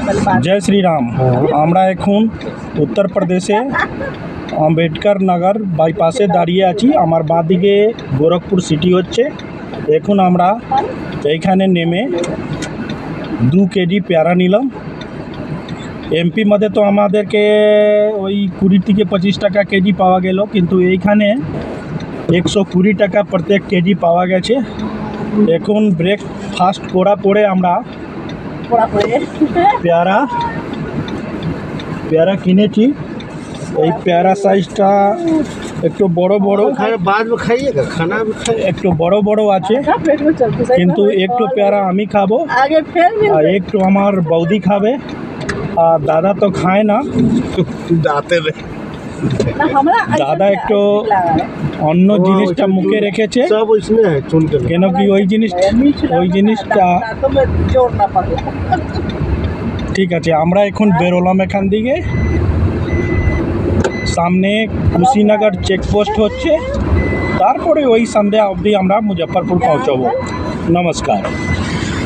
जय श्री राम। আমরা এখন উত্তরপ্রদেশে আম্বেদকর নগর বাইপাসে দাঁড়িয়ে আছি। আমার বাঁদিকে গোরখপুর সিটি হচ্ছে। এখন আমরা এইখানে নেমে 2 কেজি পেয়ারা নিলাম। এমপি মধ্যে তো আমাদেরকে ওই 20 থেকে 25 টাকা কেজি পাওয়া গেল, কিন্তু এইখানে 120 টাকা প্রত্যেক কেজি পাওয়া গেছে। এখন ব্রেকফাস্ট করা পরে আমরা পেয়ারা কিনেছি। এই পেয়ারা সাইজটা একটু বড় বড়, बाद में खाइएगा, खाना भी खाइए। একটু বড় বড় আছে, কিন্তু একটু পেয়ারা আমি খাবো আর একটু আমার বৌদি খাবে। আর দাদা তো খায় না। दाते में দাদা একটু অন্য জিনিসটা মুখে রেখেছে, सब इसमें है, चुन के কেন কি ওই জিনিসটা ঠিক আছে। আমরা এখন বেরোলাম এখান থেকে। সামনে কুশিনগর চেকপোস্ট হচ্ছে, তারপরে ওই সন্ধ্যা অবধি আমরা মুজফ্ফরপুর পৌঁছাবো। নমস্কার।